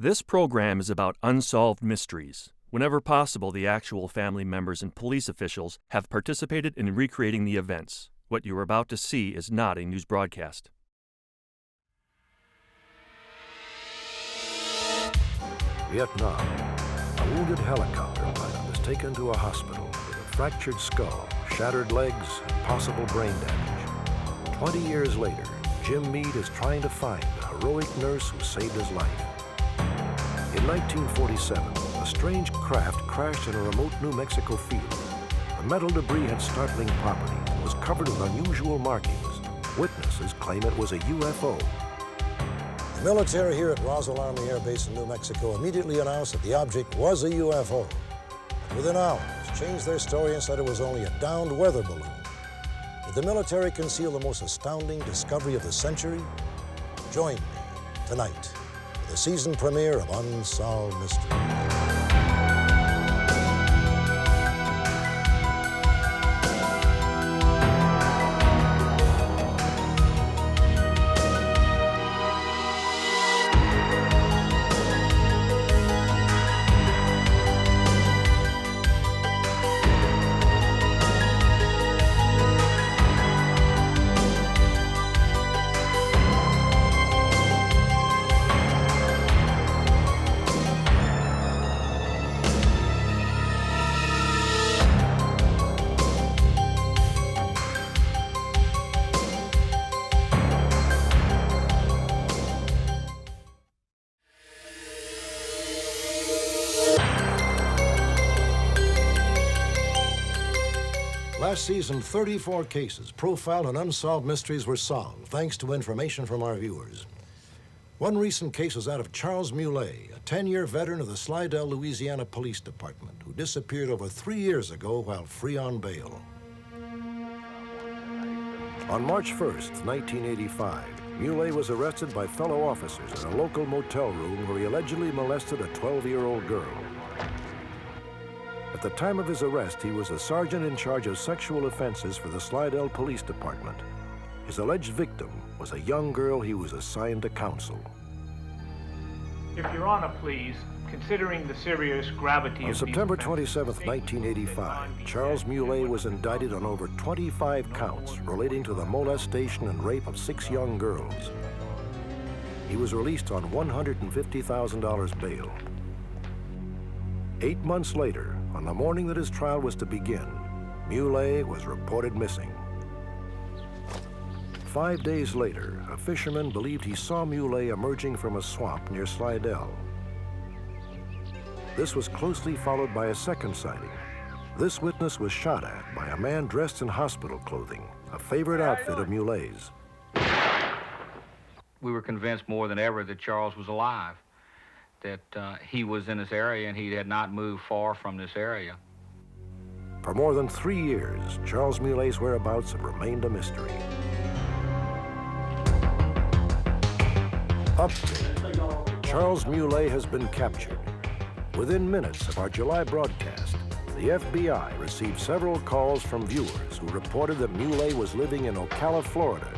This program is about unsolved mysteries. Whenever possible, the actual family members and police officials have participated in recreating the events. What you are about to see is not a news broadcast. Vietnam. A wounded helicopter pilot was taken to a hospital with a fractured skull, shattered legs, and possible brain damage. 20 years later, Jim Meade is trying to find the heroic nurse who saved his life. In 1947, a strange craft crashed in a remote New Mexico field. The metal debris had startling properties and was covered with unusual markings. Witnesses claim it was a UFO. The military here at Roswell Army Air Base in New Mexico immediately announced that the object was a UFO. But within hours, changed their story and said it was only a downed weather balloon. Did the military conceal the most astounding discovery of the century? Join me tonight for the season premiere of Unsolved Mysteries. Last season, 34 cases profiled on Unsolved Mysteries were solved, thanks to information from our viewers. One recent case was that of Charles Muley, a 10-year veteran of the Slidell, Louisiana Police Department, who disappeared over 3 years ago while free on bail. On March 1st, 1985, Muley was arrested by fellow officers in a local motel room where he allegedly molested a 12-year-old girl. At the time of his arrest, he was a sergeant in charge of sexual offenses for the Slidell Police Department. His alleged victim was a young girl he was assigned to counsel. If Your Honor, please, considering the serious gravity On of September these 27, offenses, 1985, Charles Muley was indicted on over 25 counts relating to the molestation and rape of 6 young girls. He was released on $150,000 bail. 8 months later, on the morning that his trial was to begin, Muley was reported missing. 5 days later, a fisherman believed he saw Muley emerging from a swamp near Slidell. This was closely followed by a second sighting. This witness was shot at by a man dressed in hospital clothing, a favorite outfit of Muley's. We were convinced more than ever that Charles was alive, that he was in this area and he had not moved far from this area. For more than 3 years, Charles Muley's whereabouts have remained a mystery. Update. Charles Muley has been captured. Within minutes of our July broadcast, the FBI received several calls from viewers who reported that Muley was living in Ocala, Florida,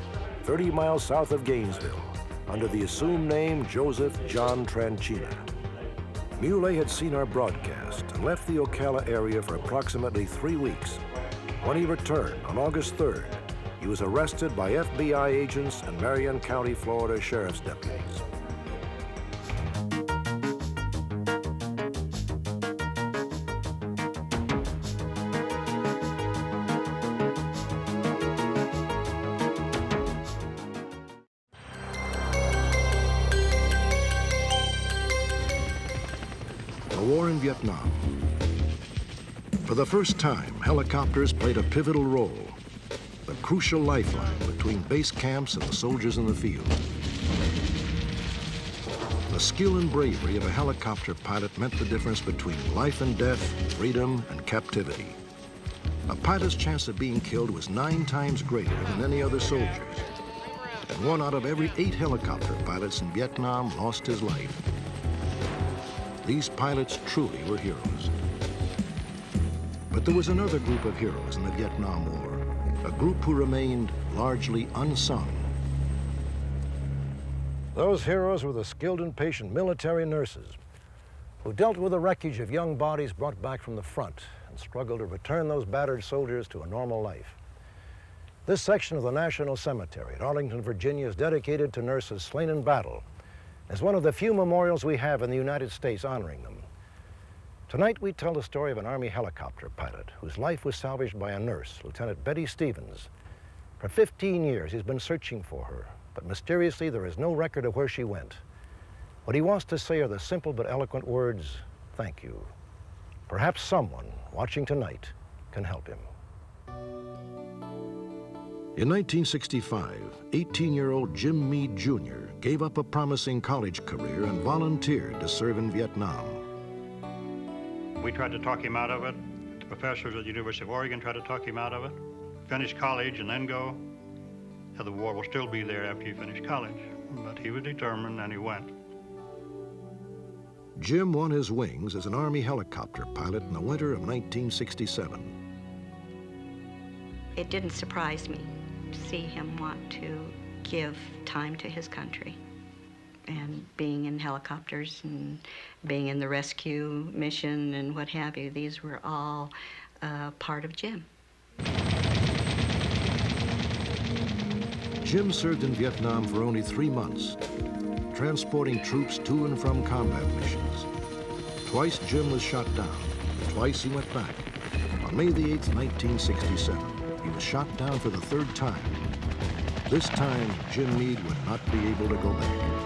30 miles south of Gainesville, under the assumed name Joseph John Tranchina. Muley had seen our broadcast and left the Ocala area for approximately 3 weeks. When he returned on August 3rd, he was arrested by FBI agents and Marion County, Florida Sheriff's deputies. War in Vietnam. For the first time, helicopters played a pivotal role, the crucial lifeline between base camps and the soldiers in the field. The skill and bravery of a helicopter pilot meant the difference between life and death, freedom and captivity. A pilot's chance of being killed was 9 times greater than any other soldier's, and 1 out of every 8 helicopter pilots in Vietnam lost his life. These pilots truly were heroes. But there was another group of heroes in the Vietnam War, a group who remained largely unsung. Those heroes were the skilled and patient military nurses who dealt with the wreckage of young bodies brought back from the front and struggled to return those battered soldiers to a normal life. This section of the National Cemetery at Arlington, Virginia is dedicated to nurses slain in battle. It's one of the few memorials we have in the United States honoring them. Tonight we tell the story of an Army helicopter pilot whose life was salvaged by a nurse, Lieutenant Betty Stevens. For 15 years he's been searching for her, but mysteriously there is no record of where she went. What he wants to say are the simple but eloquent words, "Thank you." Perhaps someone watching tonight can help him. In 1965, 18-year-old Jim Meade Jr. gave up a promising college career and volunteered to serve in Vietnam. We tried to talk him out of it. The professors at the University of Oregon tried to talk him out of it. Finish college and then go. The war will still be there after you finish college. But he was determined and he went. Jim won his wings as an Army helicopter pilot in the winter of 1967. It didn't surprise me to see him want to give time to his country. And being in helicopters and being in the rescue mission and what have you, these were all part of Jim. Jim served in Vietnam for only 3 months, transporting troops to and from combat missions. Twice Jim was shot down. Twice he went back. On May the 8th, 1967, he was shot down for the 3rd time. This time, Jim Meade would not be able to go back.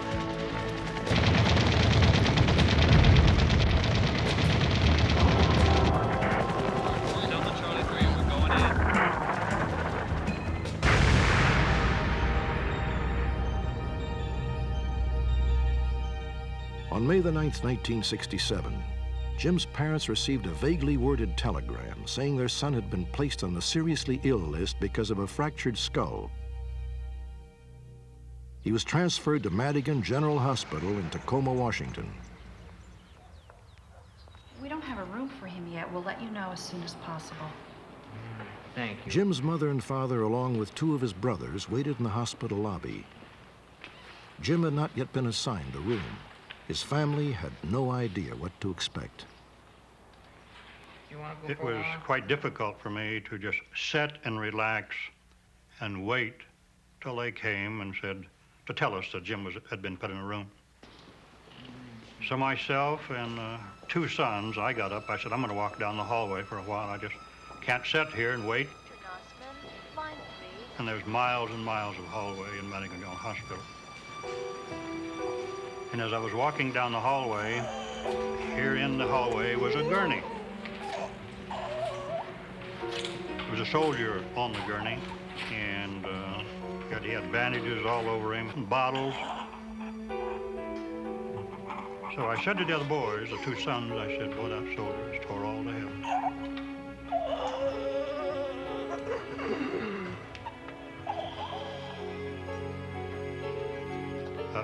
On May the 9th, 1967, Jim's parents received a vaguely worded telegram saying their son had been placed on the seriously ill list because of a fractured skull. He was transferred to Madigan General Hospital in Tacoma, Washington. We don't have a room for him yet. We'll let you know as soon as possible. Thank you. Jim's mother and father, along with 2 of his brothers, waited in the hospital lobby. Jim had not yet been assigned a room. His family had no idea what to expect. It was quite difficult for me to just sit and relax and wait till they came and said, to tell us that Jim had been put in a room. So myself and 2 sons, I got up. I said, I'm going to walk down the hallway for a while. I just can't sit here and wait. And there's miles and miles of hallway in Madigan General Hospital. And as I was walking down the hallway, here in the hallway was a gurney. There was a soldier on the gurney, and he had bandages all over him, and bottles. So I said to the other boys, the 2 sons, I said, boy, that soldier is tore all to hell.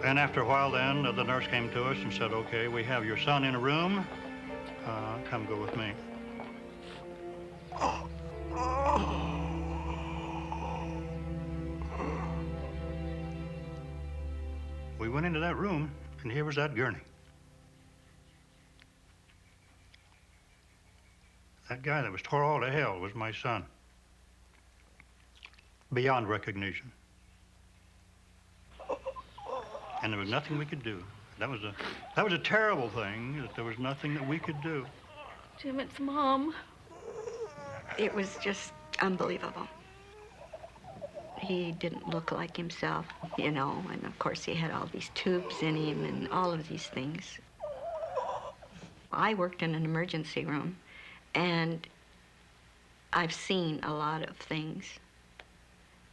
And after a while then, the nurse came to us and said, okay, we have your son in a room. Come go with me. We went into that room, and here was that gurney. That guy that was tore all to hell was my son. Beyond recognition. And there was nothing we could do. That was a terrible thing, that there was nothing that we could do. Jim, it's Mom. It was just unbelievable. He didn't look like himself, you know, and of course he had all these tubes in him and all of these things. I worked in an emergency room, and I've seen a lot of things,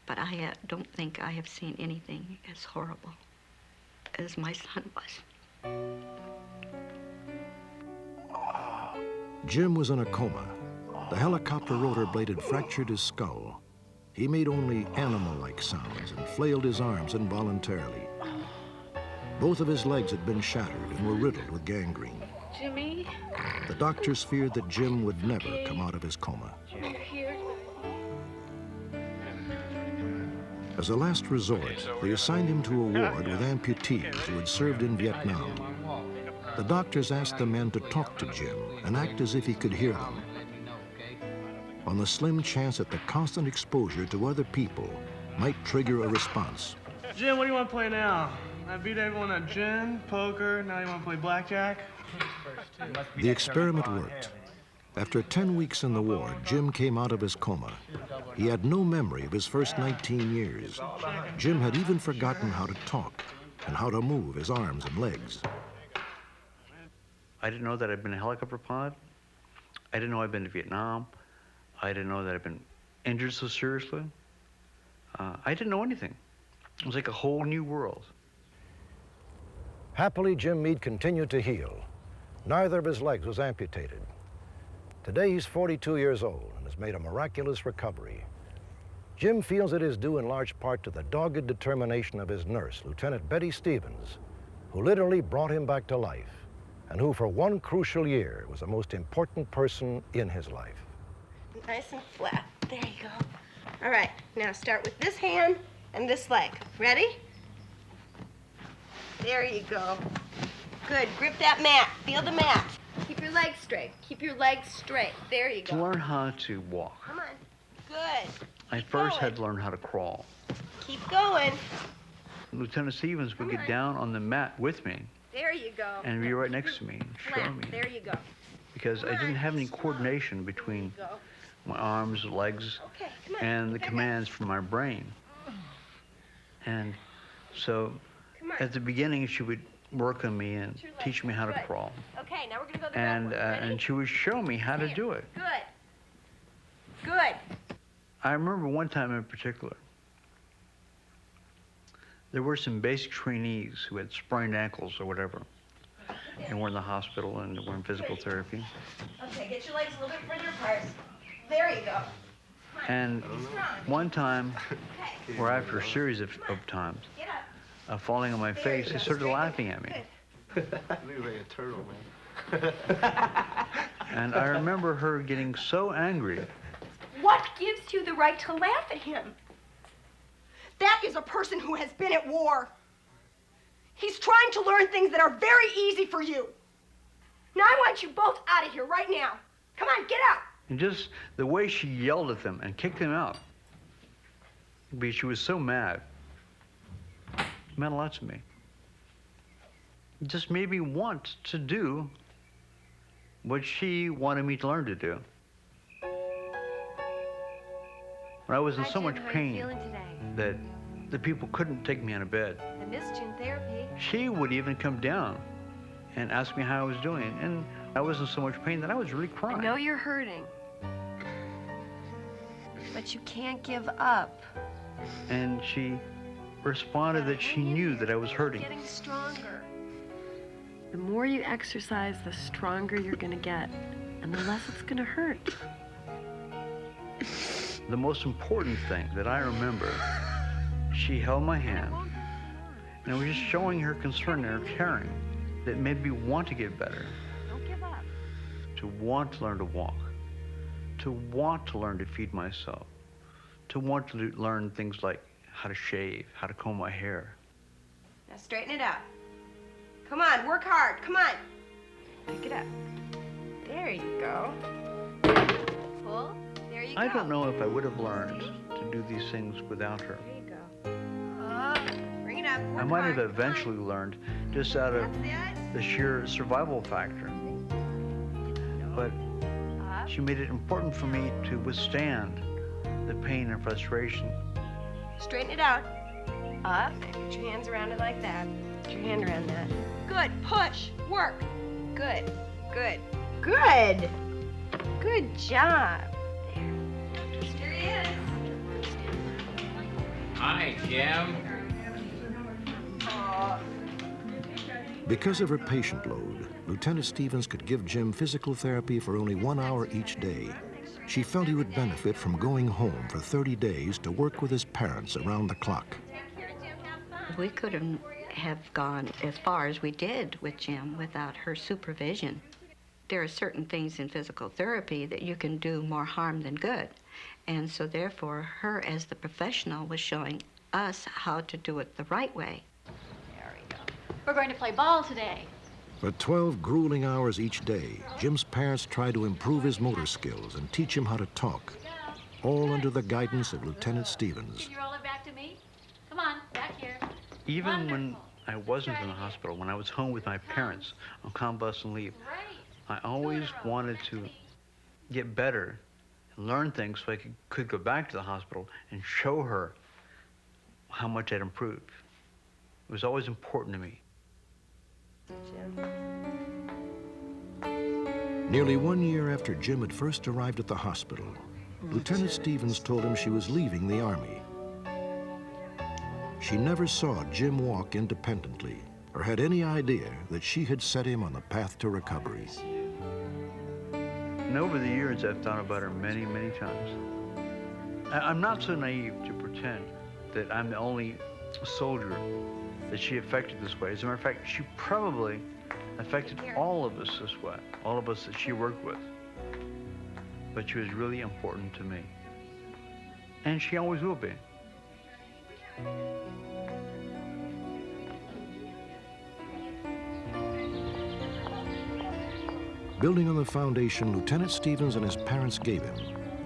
but I don't think I have seen anything as horrible as my son was. Jim was in a coma. The helicopter rotor blade had fractured his skull. He made only animal-like sounds and flailed his arms involuntarily. Both of his legs had been shattered and were riddled with gangrene. Jimmy? The doctors feared that Jim would never come out of his coma. You're here. As a last resort, they assigned him to a ward with amputees who had served in Vietnam. The doctors asked the men to talk to Jim and act as if he could hear them, on the slim chance that the constant exposure to other people might trigger a response. Jim, what do you want to play now? I beat everyone at gin, poker, now you want to play blackjack? The experiment worked. After 10 weeks in the ward, Jim came out of his coma. He had no memory of his first 19 years. Jim had even forgotten how to talk and how to move his arms and legs. I didn't know that I'd been a helicopter pilot. I didn't know I'd been to Vietnam. I didn't know that I'd been injured so seriously. I didn't know anything. It was like a whole new world. Happily, Jim Meade continued to heal. Neither of his legs was amputated. Today, he's 42 years old and has made a miraculous recovery. Jim feels it is due in large part to the dogged determination of his nurse, Lieutenant Betty Stevens, who literally brought him back to life, and who for one crucial year was the most important person in his life. Nice and flat. There you go. All right, now start with this hand and this leg. Ready? There you go. Good. Grip that mat. Feel the mat. Keep your legs straight. Keep your legs straight. There you go. To learn how to walk, Come on. Good. I first had to learn how to crawl. Keep going. Lieutenant Stevens would get down on the mat with me There you go. and be right next to me and show Flat. me. There you go. Because I didn't have any coordination between There you go. my arms, legs, Okay, come on. and the Back up. commands from my brain. And so Come on. at the beginning, she would work on me and Put your legs teach me how to Good. crawl. Okay, now we're going to go the And, right one. Ready? and she would show me how to There. do it. Good. Good. I remember one time in particular, there were some basic trainees who had sprained ankles or whatever, and were in the hospital and were in physical therapy. Okay, get your legs a little bit further apart. There you go. And one time, or after a series of times, Get up. falling on my face, they started laughing at me. Look like a turtle, man. And I remember her getting so angry. What gives you the right to laugh at him? That is a person who has been at war. He's trying to learn things that are very easy for you. Now I want you both out of here right now. Come on, get out. And just the way she yelled at them and kicked them out, because she was so mad, it meant a lot to me. It just made me want to do what she wanted me to learn to do. When I was in so much pain that the people couldn't take me out of bed, I missed you in therapy. she would even come down and ask me how I was doing. And I was in so much pain that I was really crying. I know you're hurting, but you can't give up. And she responded that she knew that I was hurting. Getting stronger. The more you exercise, the stronger you're gonna get, and the less it's gonna hurt. The most important thing that I remember, she held my hand, and it was just showing her concern and her caring that made me want to get better. Don't give up. To want to learn to walk, to want to learn to feed myself, to want to learn things like how to shave, how to comb my hair. Now straighten it out. Come on, work hard. Come on. Pick it up. There you go. Pull. There you go. I don't know if I would have learned to do these things without her. There you go. Bring it up. Work I might have hard. eventually learned just out of That's it. the sheer survival factor. But Up. she made it important for me to withstand the pain and frustration. Straighten it out. Up. Put your hands around it like that. Put your hand around that. Good. Push. Work. Good. Good. Good. Good job. There. Here he is. Hi, Jim. Because of her patient load, Lieutenant Stevens could give Jim physical therapy for only 1 hour each day. She felt he would benefit from going home for 30 days to work with his parents around the clock. We couldn't have gone as far as we did with Jim without her supervision. There are certain things in physical therapy that you can do more harm than good. And so therefore, her as the professional was showing us how to do it the right way. There we go. We're going to play ball today. For 12 grueling hours each day, Jim's parents tried to improve his motor skills and teach him how to talk, all under the guidance of Lieutenant Stevens. Can you roll it back to me? Come on, back here. Even when I wasn't in the hospital, when I was home with my parents on convalescent leave, I always wanted to get better and learn things so I could go back to the hospital and show her how much I'd improved. It was always important to me. Nearly 1 year after Jim had first arrived at the hospital, Lieutenant Stevens told him she was leaving the Army. She never saw Jim walk independently or had any idea that she had set him on the path to recovery. And over the years, I've thought about her many, many times. I'm not so naive to pretend that I'm the only soldier that she affected this way. As a matter of fact, she probably affected all of us this way, all of us that she worked with. But she was really important to me. And she always will be. Building on the foundation Lieutenant Stevens and his parents gave him,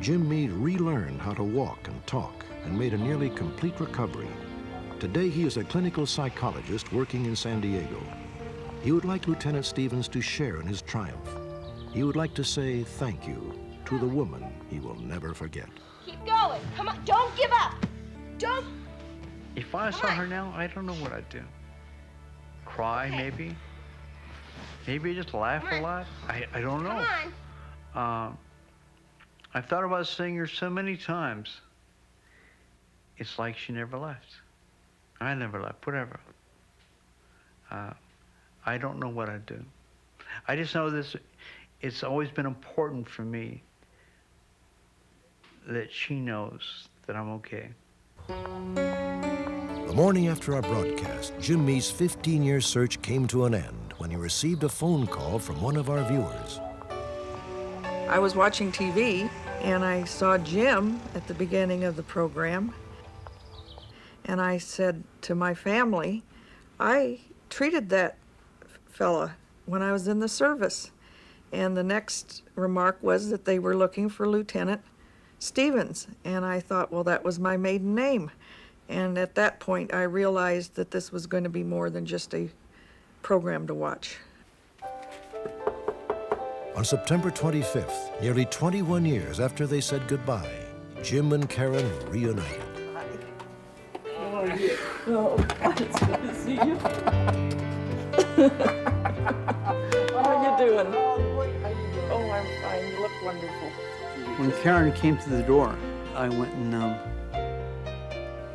Jim Meade relearned how to walk and talk and made a nearly complete recovery. Today, he is a clinical psychologist working in San Diego. He would like Lieutenant Stevens to share in his triumph. He would like to say thank you to the woman he will never forget. Keep going. Come on. Don't give up. Don't. If I saw her now, I don't know what I'd do. Cry, maybe? Maybe just laugh a lot? I don't know. Come on. I've thought about seeing her so many times. It's like she never left. I never left, whatever. I don't know what I'd do. I just know this, it's always been important for me that she knows that I'm okay. The morning after our broadcast, Jim Meade's 15-year search came to an end when he received a phone call from one of our viewers. I was watching TV and I saw Jim at the beginning of the program. And I said to my family, I treated that fella when I was in the service. And the next remark was that they were looking for Lieutenant Stevens. And I thought, well, that was my maiden name. And at that point, I realized that this was going to be more than just a program to watch. On September 25th, nearly 21 years after they said goodbye, Jim and Karen were reunited. How are you? Oh, it's good to see you. How are you doing? Oh, I'm fine. You look wonderful. When Karen came through the door, I went and,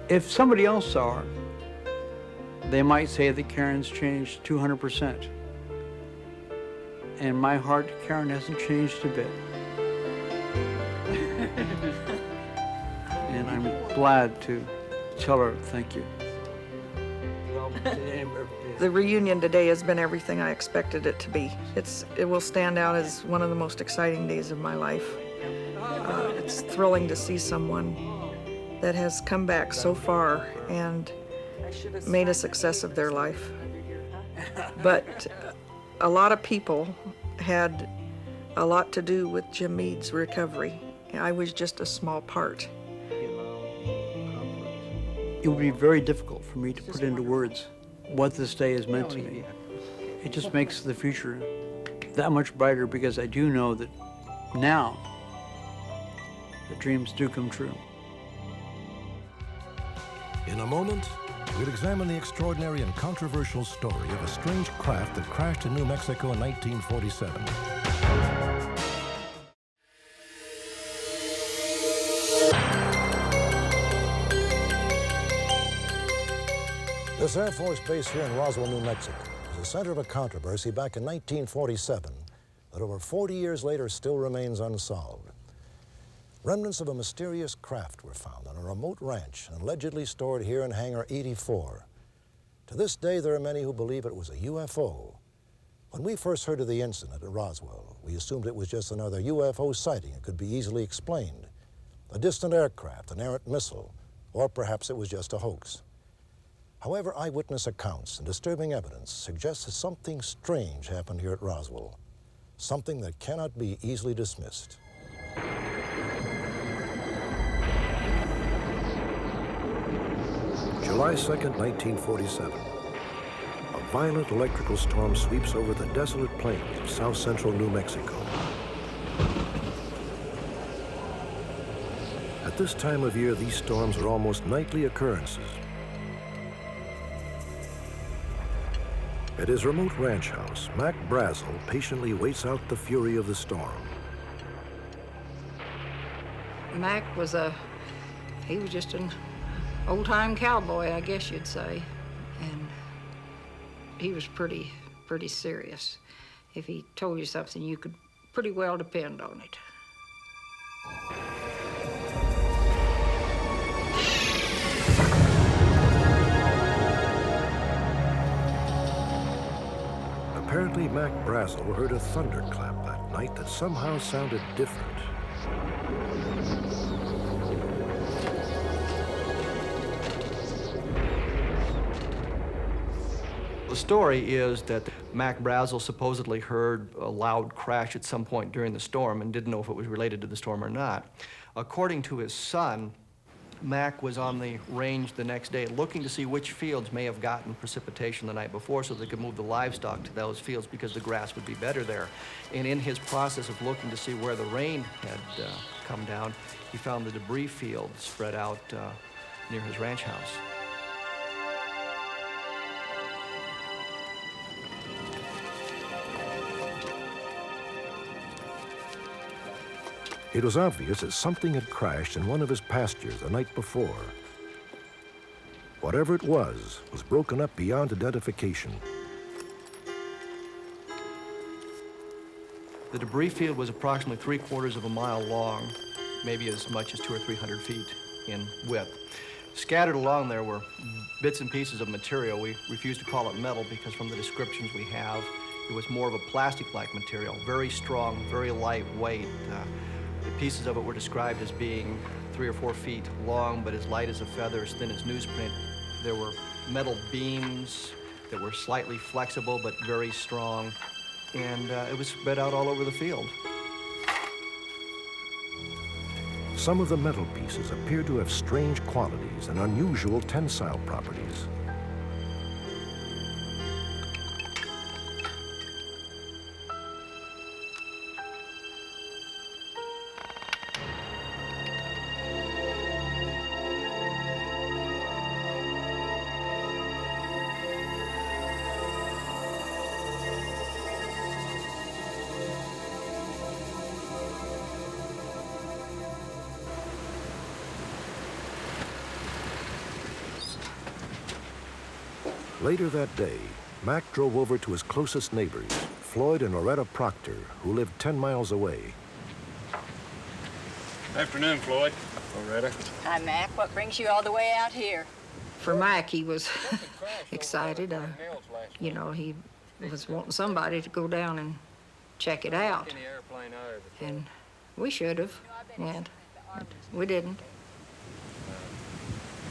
if somebody else saw her, they might say that Karen's changed 200%. And my heart, Karen hasn't changed a bit. And I'm glad to tell her thank you. The reunion today has been everything I expected it to be. It will stand out as one of the most exciting days of my life. It's thrilling to see someone that has come back so far and made a success of their life. But a lot of people had a lot to do with Jim Meade's recovery. I was just a small part. It would be very difficult for me to put into words what this day has meant to me. It just makes the future that much brighter because I do know that now the dreams do come true. In a moment, we'll examine the extraordinary and controversial story of a strange craft that crashed in New Mexico in 1947. This Air Force base here in Roswell, New Mexico, was the center of a controversy back in 1947 that over 40 years later still remains unsolved. Remnants of a mysterious craft were found on a remote ranch and allegedly stored here in Hangar 84. To this day, there are many who believe it was a UFO. When we first heard of the incident at Roswell, we assumed it was just another UFO sighting that could be easily explained. A distant aircraft, an errant missile, Or perhaps it was just a hoax. However, eyewitness accounts and disturbing evidence suggest that something strange happened here at Roswell, something that cannot be easily dismissed. July 2nd, 1947. A violent electrical storm sweeps over the desolate plains of south-central New Mexico. At this time of year, these storms are almost nightly occurrences. At his remote ranch house, Mac Brazel patiently waits out the fury of the storm. Mac was he was just an old-time cowboy, I guess you'd say. And he was pretty serious. If he told you something, you could pretty well depend on it. Apparently, Mac Brazel heard a thunderclap that night that somehow sounded different. The story is that Mac Brazel supposedly heard a loud crash at some point during the storm and didn't know if it was related to the storm or not. According to his son, Mac was on the range the next day looking to see which fields may have gotten precipitation the night before so they could move the livestock to those fields because the grass would be better there. And in his process of looking to see where the rain had come down, he found the debris field spread out near his ranch house. It was obvious that something had crashed in one of his pastures the night before. Whatever it was broken up beyond identification. The debris field was approximately 3/4 of a mile long, maybe as much as 200 or 300 feet in width. Scattered along there were bits and pieces of material. We refuse to call it metal because from the descriptions we have, it was more of a plastic-like material, very strong, very lightweight. The pieces of it were described as being 3 or 4 feet long, but as light as a feather, as thin as newsprint. There were metal beams that were slightly flexible, but very strong, and it was spread out all over the field. Some of the metal pieces appeared to have strange qualities and unusual tensile properties. Later that day, Mac drove over to his closest neighbors, Floyd and Loretta Proctor, who lived 10 miles away. Afternoon, Floyd. Loretta. Hi, Mac. What brings you all the way out here? For Mac, he was excited. You know, he was wanting somebody to go down and check it out. And we should have went, but we didn't.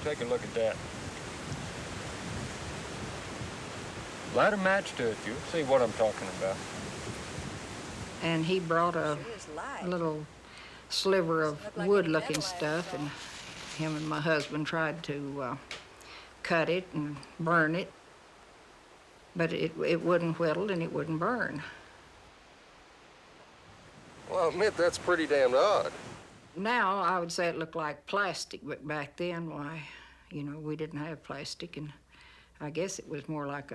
Take a look at that. Light a match to it, you'll see what I'm talking about. And he brought a little sliver of wood-looking stuff, and him and my husband tried to cut it and burn it, but it wouldn't whittle and it wouldn't burn. Well, I'll admit that's pretty damn odd. Now, I would say it looked like plastic, but back then, why, you know, we didn't have plastic, and I guess it was more like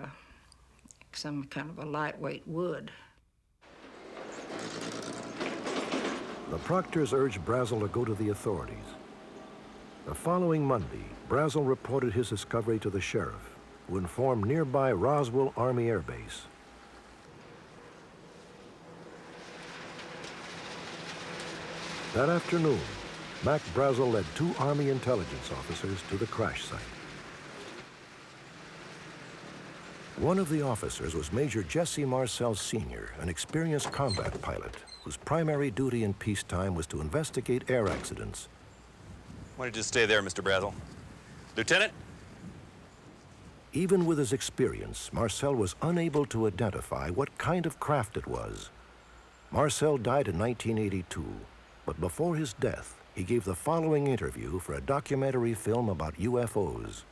some kind of a lightweight wood. The Proctors urged Brazel to go to the authorities. The following Monday, Brazel reported his discovery to the sheriff, who informed nearby Roswell Army Air Base. That afternoon, Mac Brazel led 2 Army intelligence officers to the crash site. One of the officers was Major Jesse Marcel Sr., an experienced combat pilot whose primary duty in peacetime was to investigate air accidents. Why don't you just stay there, Mr. Brazel? Lieutenant? Even with his experience, Marcel was unable to identify what kind of craft it was. Marcel died in 1982, but before his death, he gave the following interview for a documentary film about UFOs.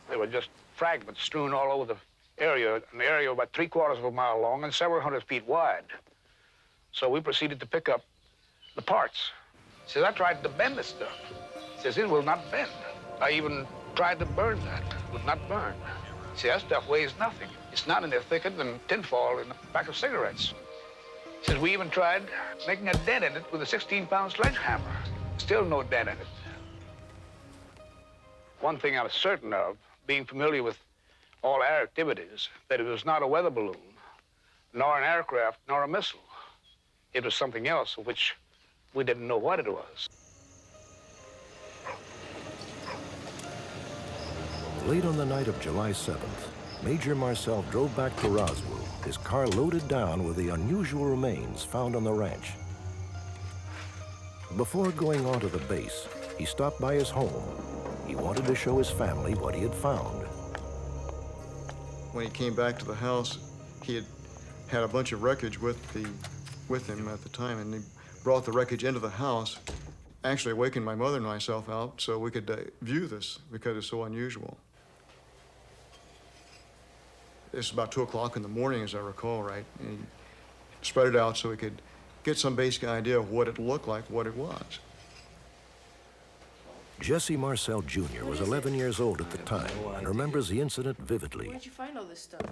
There were just fragments strewn all over the area, an area about 3/4 of a mile long and several hundred feet wide. So we proceeded to pick up the parts. He says, I tried to bend this stuff. He says, it will not bend. I even tried to burn that. It would not burn. See, that stuff weighs nothing. It's not any thicker than tinfoil in the pack of cigarettes. He says, we even tried making a dent in it with a 16-pound sledgehammer. Still no dent in it. One thing I was certain of, being familiar with all air activities, that it was not a weather balloon, nor an aircraft, nor a missile. It was something else, of which we didn't know what it was. Late on the night of July 7th, Major Marcel drove back to Roswell, his car loaded down with the unusual remains found on the ranch. Before going on to the base, he stopped by his home. He wanted to show his family what he had found. When he came back to the house, he had a bunch of wreckage with him at the time, and he brought the wreckage into the house, actually wakened my mother and myself out so we could view this because it's so unusual. It's about 2 o'clock in the morning, as I recall, right? And he spread it out so we could get some basic idea of what it looked like, what it was. Jesse Marcel Jr. was 11 years old at the time and remembers the incident vividly. Where'd you find all this stuff?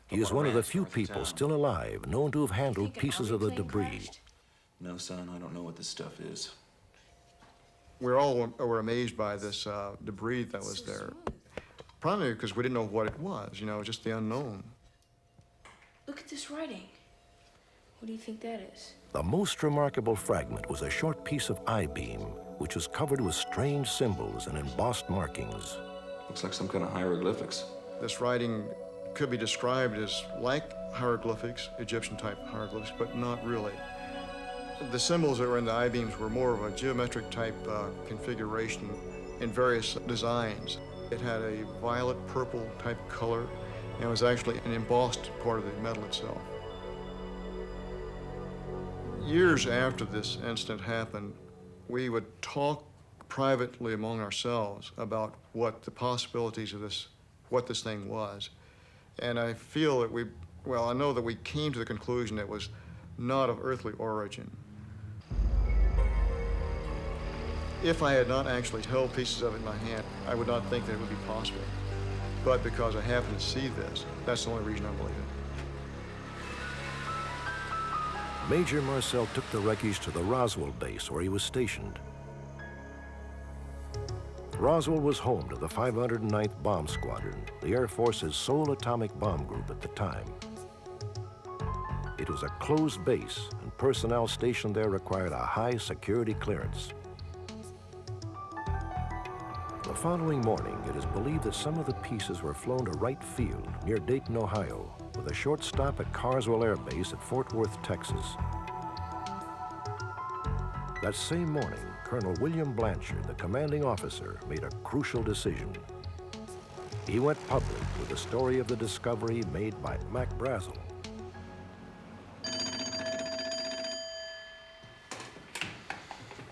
He is one of the few people still alive known to have handled pieces of the debris. No, son, I don't know what this stuff is. We all were amazed by this debris that was there. Primarily because we didn't know what it was, you know, just the unknown. Look at this writing. What do you think that is? The most remarkable fragment was a short piece of I-beam, which was covered with strange symbols and embossed markings. Looks like some kind of hieroglyphics. This writing could be described as like hieroglyphics, Egyptian-type hieroglyphics, but not really. The symbols that were in the I-beams were more of a geometric-type configuration in various designs. It had a violet-purple type color, and was actually an embossed part of the metal itself. Years after this incident happened, we would talk privately among ourselves about what the possibilities of this, what this thing was. And I feel that I know that we came to the conclusion that it was not of earthly origin. If I had not actually held pieces of it in my hand, I would not think that it would be possible. But because I happened to see this, that's the only reason I believe it. Major Marcel took the wreckage to the Roswell base where he was stationed. Roswell was home to the 509th Bomb Squadron, the Air Force's sole atomic bomb group at the time. It was a closed base, and personnel stationed there required a high security clearance. The following morning, it is believed that some of the pieces were flown to Wright Field near Dayton, Ohio, with a short stop at Carswell Air Base at Fort Worth, Texas. That same morning, Colonel William Blanchard, the commanding officer, made a crucial decision. He went public with the story of the discovery made by Mac Brazel.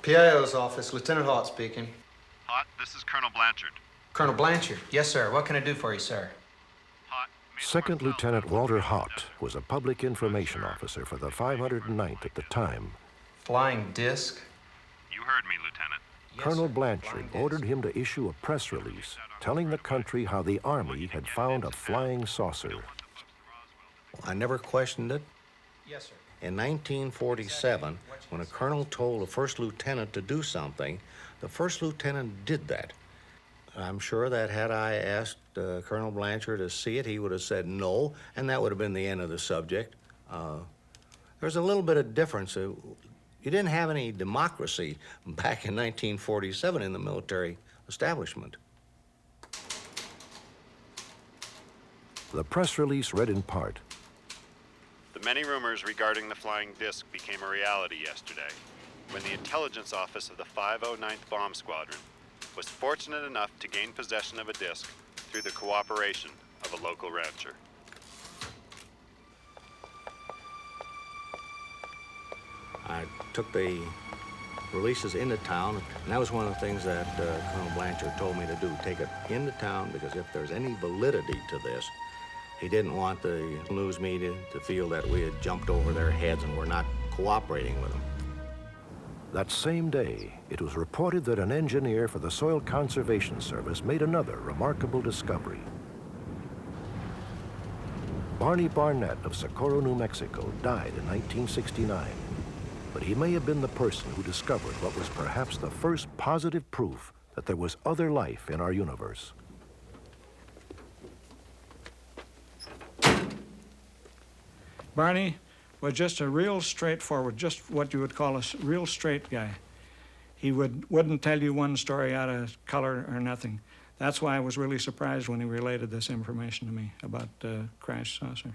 PIO's office, Lieutenant Hart speaking. Hart, this is Colonel Blanchard. Colonel Blanchard? Yes, sir. What can I do for you, sir? Second Lieutenant Walter Hott was a public information officer for the 509th at the time. Flying disc? You heard me, Lieutenant. Colonel Blanchard ordered him to issue a press release telling the country how the Army had found a flying saucer. I never questioned it. Yes, sir. In 1947, when a colonel told a first lieutenant to do something, the first lieutenant did that. I'm sure that had I asked Colonel Blanchard to see it, he would have said no, and that would have been the end of the subject. There's a little bit of difference. You didn't have any democracy back in 1947 in the military establishment. The press release read in part, The many rumors regarding the flying disc became a reality yesterday when the intelligence office of the 509th Bomb Squadron was fortunate enough to gain possession of a disc through the cooperation of a local rancher. I took the releases into town, and that was one of the things that Colonel Blanchard told me to do, take it into town, because if there's any validity to this, he didn't want the news media to feel that we had jumped over their heads and were not cooperating with them. That same day, it was reported that an engineer for the Soil Conservation Service made another remarkable discovery. Barney Barnett of Socorro, New Mexico, died in 1969. But he may have been the person who discovered what was perhaps the first positive proof that there was other life in our universe. Barney was just a real straightforward, just what you would call a real straight guy. He wouldn't tell you one story out of color or nothing. That's why I was really surprised when he related this information to me about crash saucer.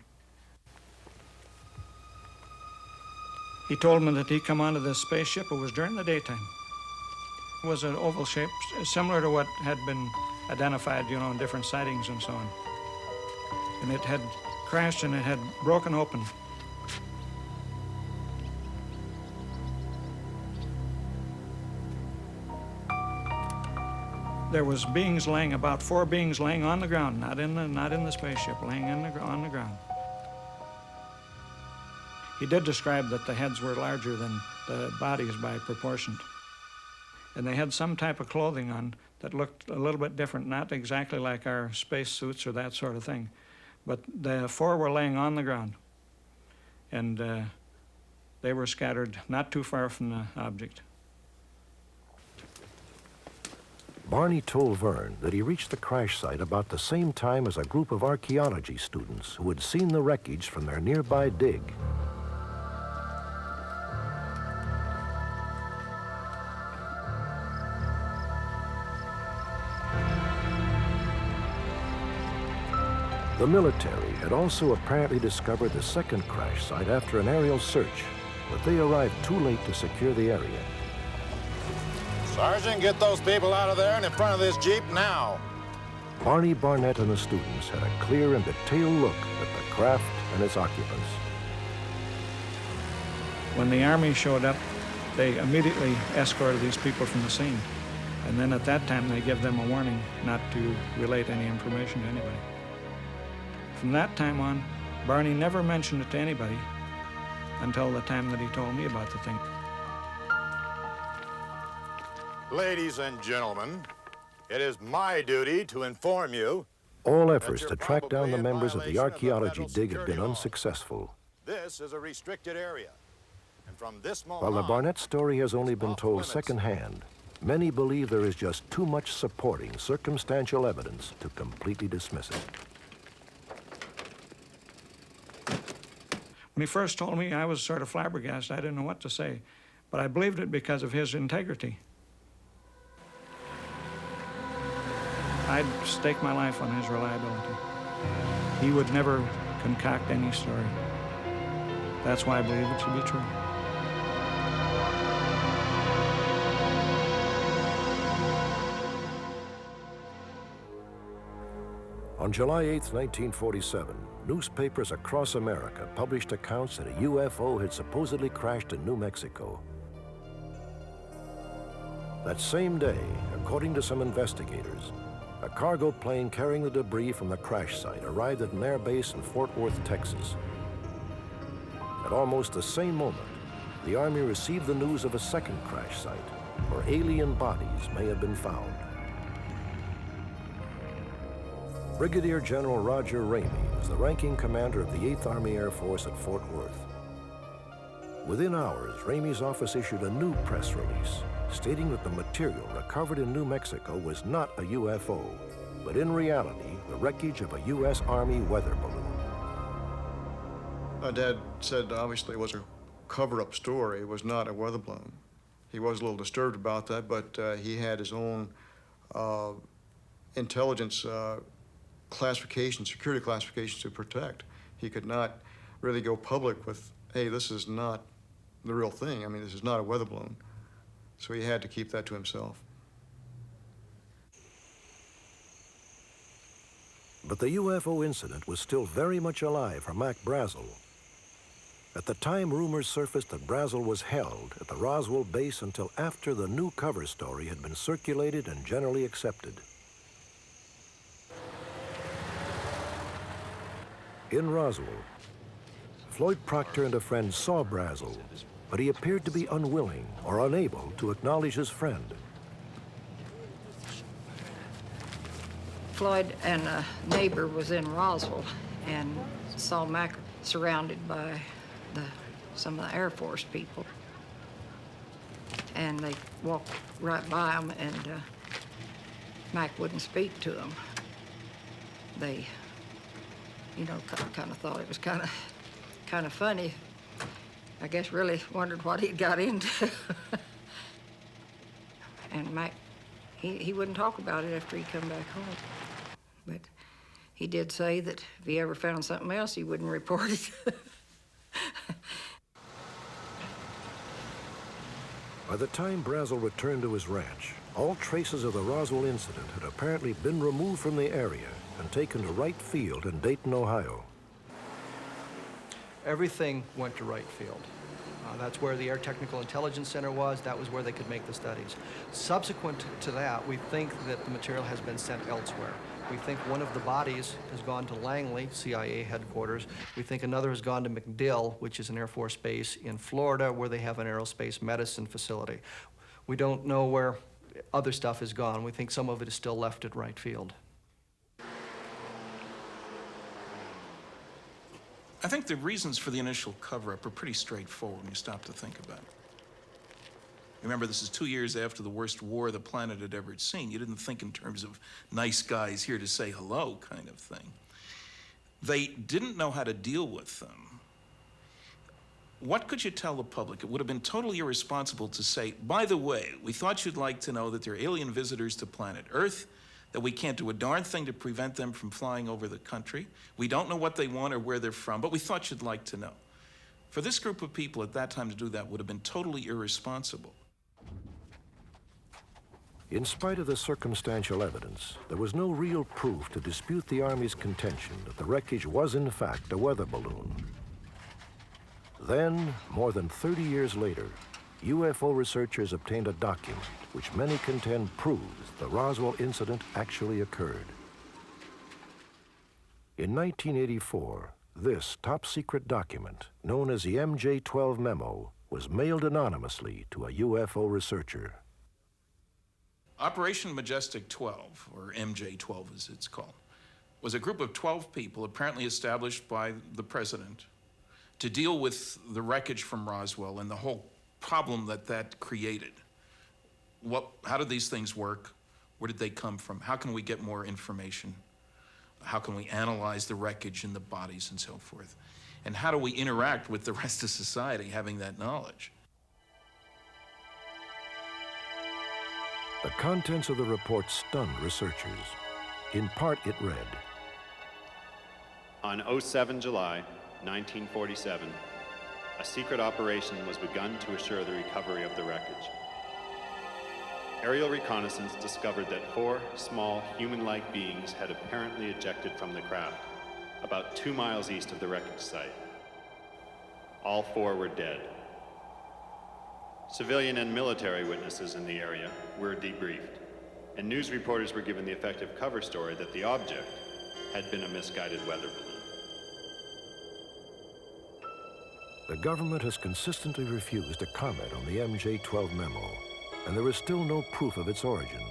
He told me that he come onto this spaceship. It was during the daytime. It was an oval shape, similar to what had been identified, you know, in different sightings and so on. And it had crashed and it had broken open. There was beings laying, about 4 beings laying on the ground, not in the spaceship, laying on the ground. He did describe that the heads were larger than the bodies by proportion. And they had some type of clothing on that looked a little bit different, not exactly like our space suits or that sort of thing. But the 4 were laying on the ground. And they were scattered not too far from the object. Barney told Vern that he reached the crash site about the same time as a group of archaeology students who had seen the wreckage from their nearby dig. The military had also apparently discovered the second crash site after an aerial search, but they arrived too late to secure the area. Sergeant, get those people out of there and in front of this Jeep now. Barney Barnett and the students had a clear and detailed look at the craft and its occupants. When the Army showed up, they immediately escorted these people from the scene. And then at that time, they gave them a warning not to relate any information to anybody. From that time on, Barney never mentioned it to anybody until the time that he told me about the thing. Ladies and gentlemen, it is my duty to inform you. All efforts to track down the members of the archaeology dig had been unsuccessful. This is a restricted area. And from this moment While the on, Barnett story has only been told secondhand, many believe there is just too much supporting circumstantial evidence to completely dismiss it. When he first told me, I was sort of flabbergasted. I didn't know what to say, but I believed it because of his integrity. I'd stake my life on his reliability. He would never concoct any story. That's why I believe it to be true. On July 8, 1947, newspapers across America published accounts that a UFO had supposedly crashed in New Mexico. That same day, according to some investigators, a cargo plane carrying the debris from the crash site arrived at an air base in Fort Worth, Texas. At almost the same moment, the Army received the news of a second crash site where alien bodies may have been found. Brigadier General Roger Ramey was the ranking commander of the 8th Army Air Force at Fort Worth. Within hours, Ramey's office issued a new press release stating that the material recovered in New Mexico was not a UFO, but in reality, the wreckage of a U.S. Army weather balloon. Dad said obviously it was a cover-up story. It was not a weather balloon. He was a little disturbed about that, but he had his own intelligence classification, security classifications to protect. He could not really go public with, hey, this is not the real thing. I mean, this is not a weather balloon. So he had to keep that to himself. But the UFO incident was still very much alive for Mac Brazel. At the time, rumors surfaced that Brazel was held at the Roswell base until after the new cover story had been circulated and generally accepted. In Roswell, Floyd Proctor and a friend saw Brazel, but he appeared to be unwilling or unable to acknowledge his friend. Floyd and a neighbor was in Roswell and saw Mac surrounded by some of the Air Force people. And they walked right by him, and Mac wouldn't speak to them. They, you know, kind of thought it was kind of funny. I guess really wondered what he'd got into. And Mac, he wouldn't talk about it after he come back home. But he did say that if he ever found something else, he wouldn't report it. By the time Brazel returned to his ranch, all traces of the Roswell incident had apparently been removed from the area and taken to Wright Field in Dayton, Ohio. Everything went to Wright Field. That's where the Air Technical Intelligence Center was. That was where they could make the studies. Subsequent to that, we think that the material has been sent elsewhere. We think one of the bodies has gone to Langley, CIA headquarters. We think another has gone to MacDill, which is an Air Force base in Florida, where they have an aerospace medicine facility. We don't know where other stuff has gone. We think some of it is still left at Wright Field. I think the reasons for the initial cover-up are pretty straightforward when you stop to think about it. Remember, this is 2 years after the worst war the planet had ever seen. You didn't think in terms of nice guys here to say hello kind of thing. They didn't know how to deal with them. What could you tell the public? It would have been totally irresponsible to say, by the way, we thought you'd like to know that there are alien visitors to planet Earth, that we can't do a darn thing to prevent them from flying over the country. We don't know what they want or where they're from, but we thought you'd like to know. For this group of people at that time to do that would have been totally irresponsible. In spite of the circumstantial evidence, there was no real proof to dispute the Army's contention that the wreckage was in fact a weather balloon. Then, more than 30 years later, UFO researchers obtained a document which many contend proves the Roswell incident actually occurred. In 1984, this top-secret document, known as the MJ-12 memo, was mailed anonymously to a UFO researcher. Operation Majestic 12, or MJ-12 as it's called, was a group of 12 people apparently established by the president to deal with the wreckage from Roswell and the whole problem that created. How did these things work? Where did they come from? How can we get more information? How can we analyze the wreckage and the bodies and so forth? And how do we interact with the rest of society having that knowledge? The contents of the report stunned researchers. In part, it read, On 07 July 1947, a secret operation was begun to assure the recovery of the wreckage. Aerial reconnaissance discovered that 4 small human-like beings had apparently ejected from the craft, about 2 miles east of the wreckage site. All 4 were dead. Civilian and military witnesses in the area were debriefed, and news reporters were given the effective cover story that the object had been a misguided weather balloon. The government has consistently refused to comment on the MJ-12 memo, and there is still no proof of its origin.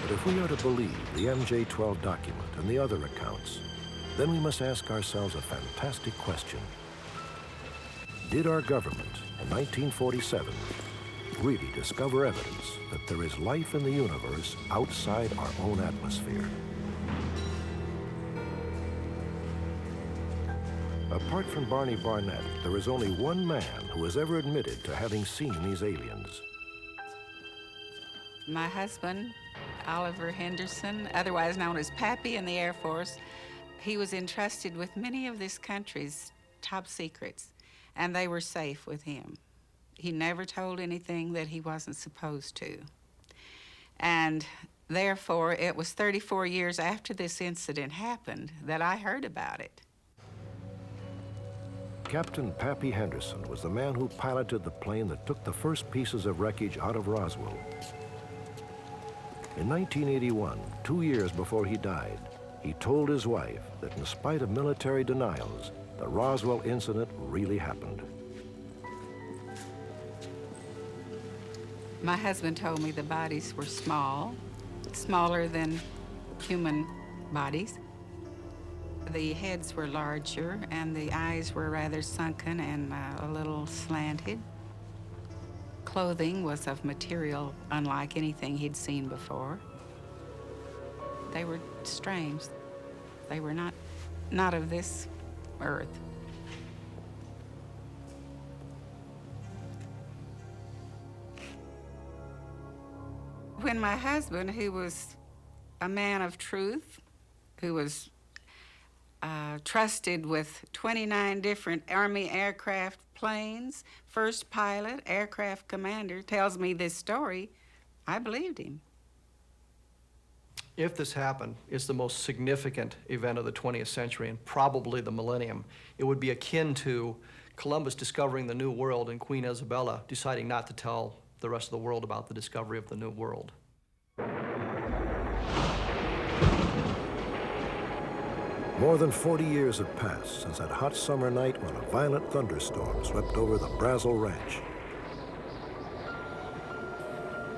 But if we are to believe the MJ-12 document and the other accounts, then we must ask ourselves a fantastic question. Did our government, in 1947, really discover evidence that there is life in the universe outside our own atmosphere? Apart from Barney Barnett, there is only one man who has ever admitted to having seen these aliens. My husband, Oliver Henderson, otherwise known as Pappy in the Air Force, he was entrusted with many of this country's top secrets, and they were safe with him. He never told anything that he wasn't supposed to. And Therefore, it was 34 years after this incident happened that I heard about it. Captain Pappy Henderson was the man who piloted the plane that took the first pieces of wreckage out of Roswell. In 1981, 2 years before he died, he told his wife that in spite of military denials, the Roswell incident really happened. My husband told me the bodies were small, smaller than human bodies. The heads were larger and the eyes were rather sunken and a little slanted. Clothing was of material unlike anything he'd seen before. They were strange. They were not of this earth. When my husband, who was a man of truth, who was trusted with 29 different Army aircraft planes, first pilot, aircraft commander, tells me this story, I believed him. If this happened, it's the most significant event of the 20th century and probably the millennium. It would be akin to Columbus discovering the New World and Queen Isabella deciding not to tell the rest of the world about the discovery of the New World. More than 40 years have passed since that hot summer night when a violent thunderstorm swept over the Brazel Ranch.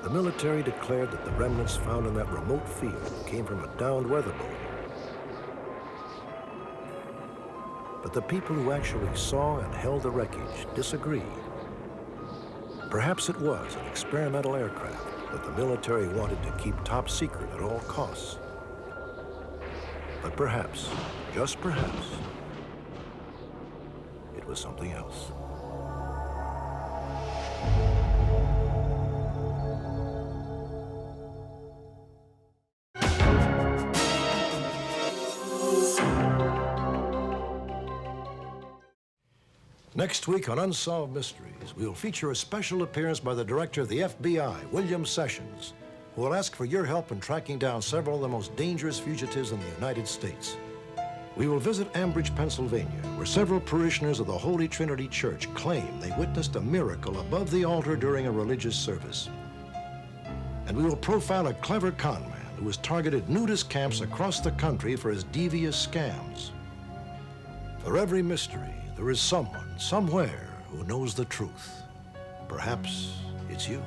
The military declared that the remnants found in that remote field came from a downed weather balloon. But the people who actually saw and held the wreckage disagree. Perhaps it was an experimental aircraft that the military wanted to keep top secret at all costs. But perhaps, just perhaps, it was something else. Next week on Unsolved Mysteries, we will feature a special appearance by the director of the FBI, William Sessions, who will ask for your help in tracking down several of the most dangerous fugitives in the United States. We will visit Ambridge, Pennsylvania, where several parishioners of the Holy Trinity Church claim they witnessed a miracle above the altar during a religious service. And we will profile a clever con man who has targeted nudist camps across the country for his devious scams. For every mystery, there is someone, somewhere, who knows the truth. Perhaps it's you.